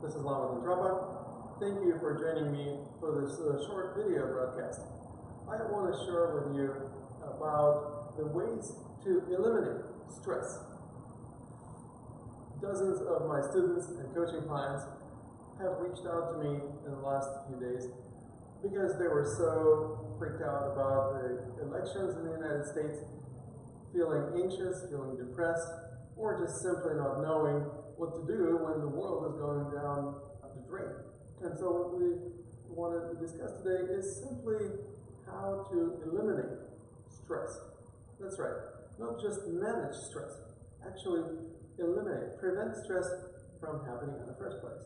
This is Lama Ventrapa. Thank you for joining me for this short video broadcast. I want to share with you about the ways to eliminate stress. Dozens of my students and coaching clients have reached out to me in the last few days because they were so freaked out about the elections in the United States, feeling anxious, feeling depressed, or just simply not knowing what to do when the world is going down the drain. And so what we wanted to discuss today is simply how to eliminate stress. That's right, not just manage stress, actually eliminate, prevent stress from happening in the first place.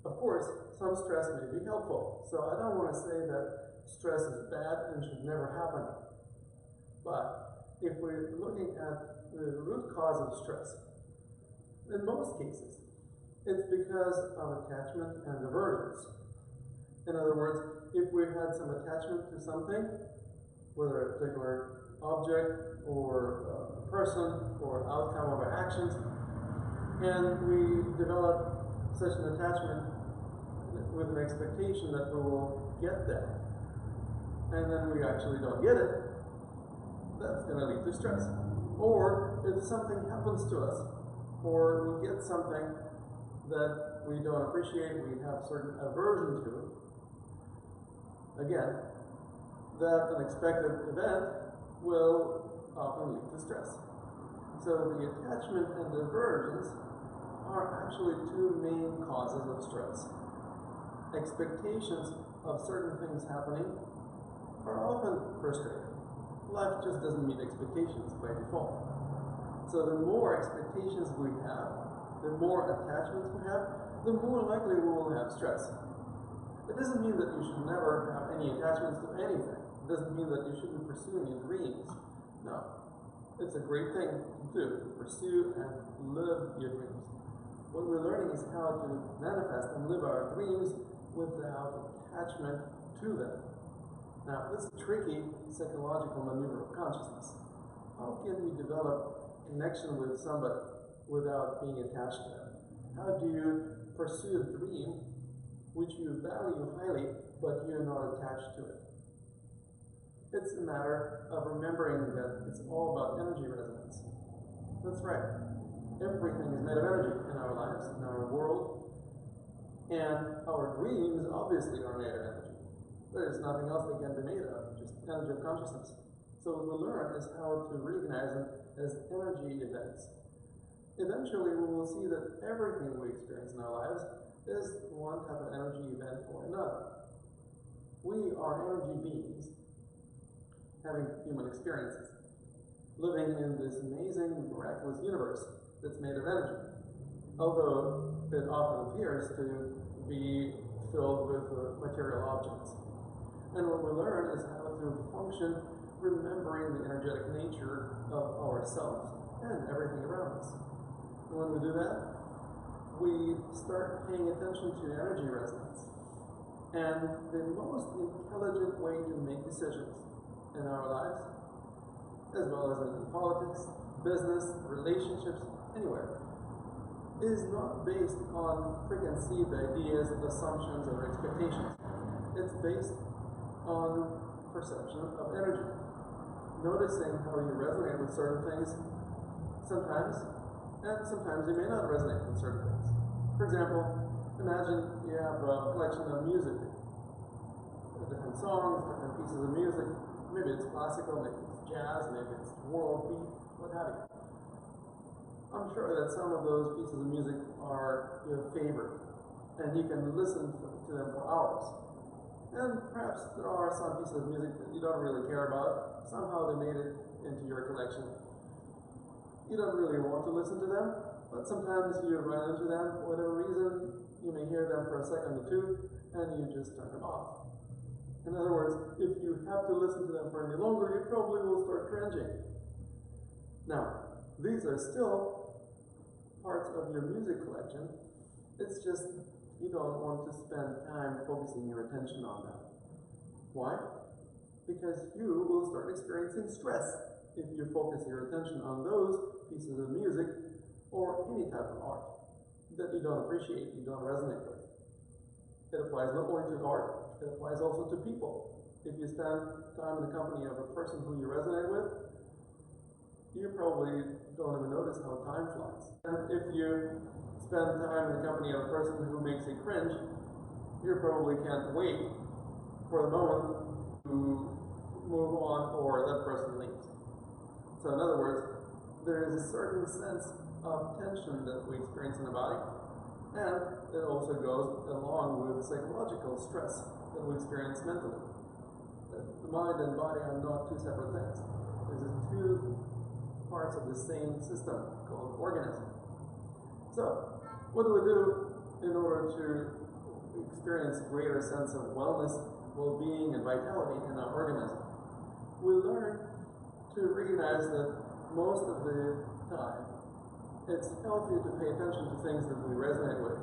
Of course, some stress may be helpful, so I don't want to say that stress is bad and should never happen. But if we're looking at the root cause of stress, in most cases, it's because of attachment and aversions. In other words, if we had some attachment to something, whether a particular object or a person or outcome of our actions, and we develop such an attachment with an expectation that we will get that, and then we actually don't get it, that's going to lead to stress. Or if something happens to us, or we get something that we don't appreciate, we have certain aversion to, again, that unexpected event will often lead to stress. So the attachment and aversions are actually two main causes of stress. Expectations of certain things happening are often frustrating. Life just doesn't meet expectations by default. So the more expectations we have, the more attachments we have, the more likely we will have stress. It doesn't mean that you should never have any attachments to anything. It doesn't mean that you shouldn't pursue your dreams. No. It's a great thing to do, to pursue and live your dreams. What we're learning is how to manifest and live our dreams without attachment to them. Now, this is a tricky psychological maneuver of consciousness. How can you develop connection with somebody without being attached to them? How do you pursue a dream which you value highly, but you're not attached to it? It's a matter of remembering that it's all about energy resonance. That's right. Everything is made of energy in our lives, in our world, and our dreams obviously are made of energy. There's nothing else they can be made of, just energy of consciousness. So what we learn is how to recognize them as energy events. Eventually, we will see that everything we experience in our lives is one type of energy event or another. We are energy beings having human experiences, living in this amazing, miraculous universe that's made of energy, although it often appears to be filled with material objects. And what we learn is how to function remembering the energetic nature of ourselves and everything around us. And when we do that, we start paying attention to energy resonance. And the most intelligent way to make decisions in our lives, as well as in politics, business, relationships, anywhere, is not based on preconceived ideas, assumptions, or expectations. It's based on perception of energy. Noticing how you resonate with certain things sometimes, and sometimes you may not resonate with certain things. For example, imagine you have a collection of music, different songs, different pieces of music. Maybe it's classical, maybe it's jazz, maybe it's world beat, what have you. I'm sure that some of those pieces of music are your favorite, and you can listen to them for hours. And perhaps there are some pieces of music that you don't really care about. Somehow they made it into your collection. You don't really want to listen to them, but sometimes you run into them for whatever reason. You may hear them for a second or two, and you just turn them off. In other words, if you have to listen to them for any longer, you probably will start cringing. Now, these are still parts of your music collection. It's just you don't want to spend time focusing your attention on them. Why? Because you will start experiencing stress if you focus your attention on those pieces of music or any type of art that you don't appreciate, you don't resonate with. It applies not only to art, it applies also to people. If you spend time in the company of a person who you resonate with, you probably don't even notice how time flies. And if you spend time in the company of a person who makes you cringe, you probably can't wait for the moment to move on or that person leaves. So in other words, there is a certain sense of tension that we experience in the body, and it also goes along with psychological stress that we experience mentally. The mind and body are not two separate things. There's two parts of the same system called organism. So, what do we do in order to experience a greater sense of wellness, well-being, and vitality in our organism? We learn to recognize that most of the time it's healthy to pay attention to things that we resonate with,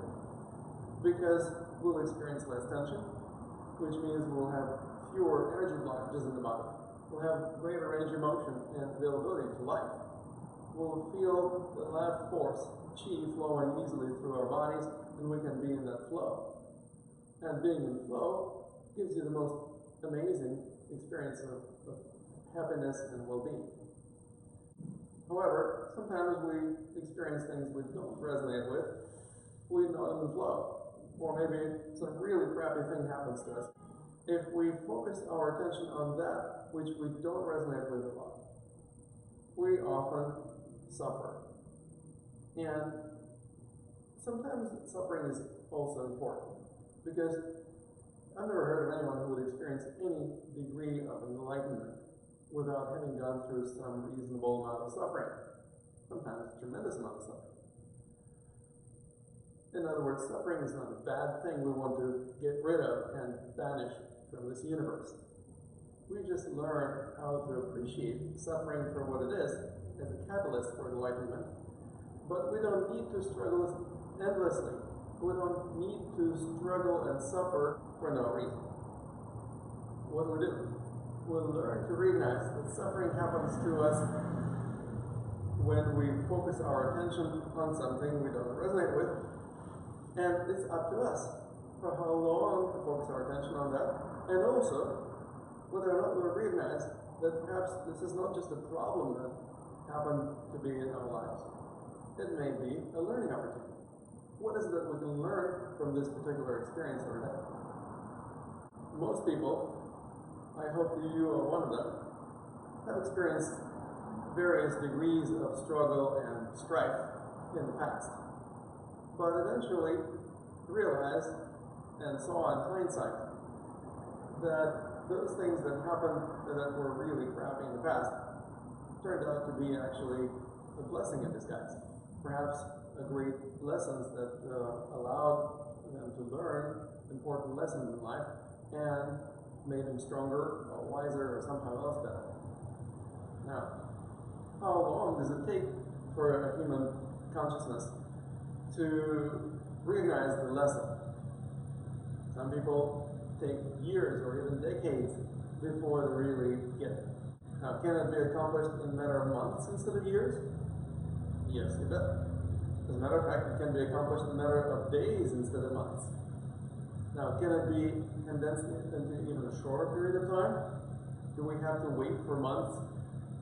because we'll experience less tension, which means we'll have fewer energy blockages in the body. We'll have greater range of motion and availability to life. We'll feel the life force, chi, flowing easily through our bodies, and we can be in that flow. And being in flow gives you the most amazing experience of happiness and well-being. However, sometimes we experience things we don't resonate with, we're not in the flow, or maybe some really crappy thing happens to us. If we focus our attention on that which we don't resonate with a lot, we often suffer. And sometimes suffering is also important, because I've never heard of anyone who would experience any degree of enlightenment without having gone through some reasonable amount of suffering, sometimes a tremendous amount of suffering. In other words, suffering is not a bad thing we want to get rid of and banish from this universe. We just learn how to appreciate suffering for what it is as a catalyst for enlightenment, but we don't need to struggle endlessly. We don't need to struggle and suffer for no reason. What do we do? We'll learn to recognize that suffering happens to us when we focus our attention on something we don't resonate with, and it's up to us for how long to focus our attention on that, and also whether or not we recognize that perhaps this is not just a problem that happened to be in our lives. It may be a learning opportunity. What is it that we can learn from this particular experience or event? Most people, I hope you are one of them, have experienced various degrees of struggle and strife in the past, but eventually realized and saw in hindsight that those things that happened that were really crappy in the past turned out to be actually a blessing in disguise. Perhaps a great lessons that allowed them to learn important lessons in life and made them stronger or wiser or somehow else better. Now, how long does it take for a human consciousness to recognize the lesson? Some people take years or even decades before they really get it. Now, can it be accomplished in a matter of months instead of years? Yes, you bet. As a matter of fact, it can be accomplished in a matter of days instead of months. Now, can it be condensed into even a shorter period of time? Do we have to wait for months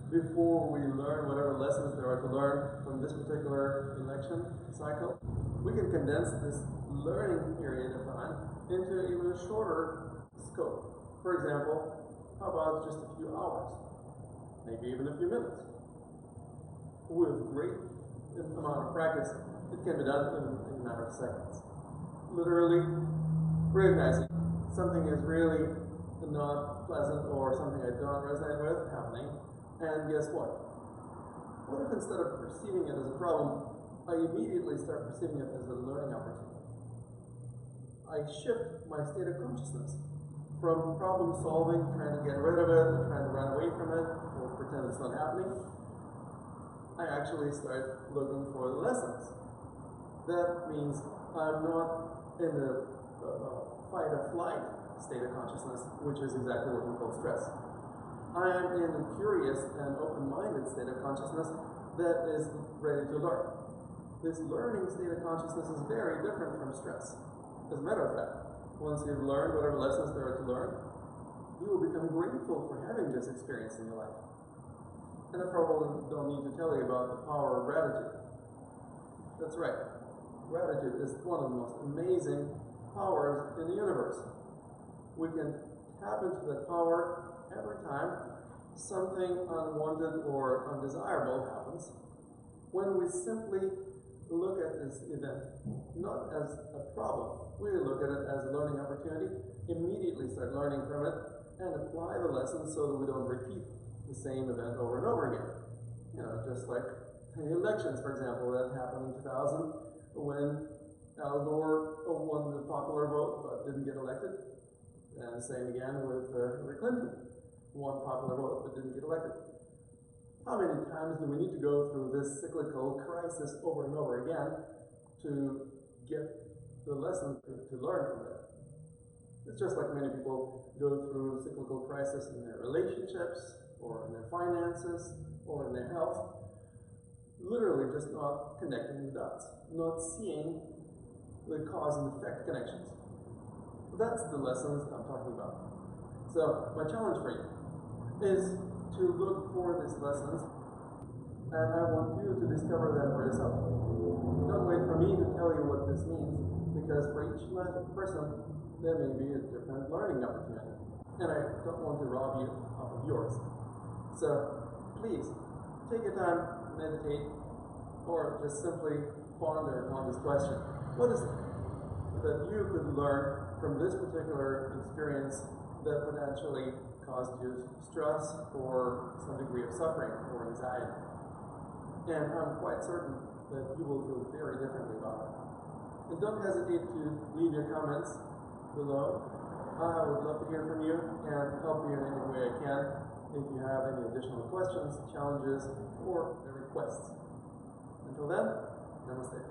before we learn whatever lessons there are to learn from this particular election cycle? We can condense this learning period of time into even a shorter scope. For example, how about just a few hours? Maybe even a few minutes. With great amount of practice, it can be done in a matter of seconds. Literally recognizing something is really not pleasant or something I don't resonate with happening, and guess what? What if instead of perceiving it as a problem, I immediately start perceiving it as a learning opportunity? I shift my state of consciousness from problem solving, trying to get rid of it, or trying to run away from it, or pretend it's not happening. I actually start looking for the lessons. That means I'm not in the fight or flight state of consciousness, which is exactly what we call stress. I am in a curious and open-minded state of consciousness that is ready to learn. this learning state of consciousness is very different from stress. As a matter of fact, once you've learned whatever lessons there are to learn, you will become grateful for having this experience in your life. And I probably don't need to tell you about the power of gratitude. That's right. Gratitude is one of the most amazing powers in the universe. We can tap into that power every time something unwanted or undesirable happens, when we simply look at this event not as a problem. We look at it as a learning opportunity, immediately start learning from it, and apply the lessons so that we don't repeat the same event over and over again. You know, just like the elections, for example, that happened in 2000 when Al Gore won the popular vote but didn't get elected. And the same again with Hillary Clinton, won popular vote but didn't get elected. How many times do we need to go through this cyclical crisis over and over again to get the lesson to learn from it? It's just like many people go through cyclical crisis in their relationships, or in their finances, or in their health, literally just not connecting the dots, not seeing the cause and effect connections. That's the lessons I'm talking about. So my challenge for you is to look for these lessons, and I want you to discover them for yourself. Don't wait for me to tell you what this means, because for each person there may be a different learning opportunity, and I don't want to rob you of yours. So please take your time, meditate, or just simply ponder on this question. What is it that you could learn from this particular experience that potentially caused you stress or some degree of suffering or anxiety? And I'm quite certain that you will feel very differently about it. And don't hesitate to leave your comments below. I would love to hear from you and help you in any way I can if you have any additional questions, challenges, or requests. Until then, namaste.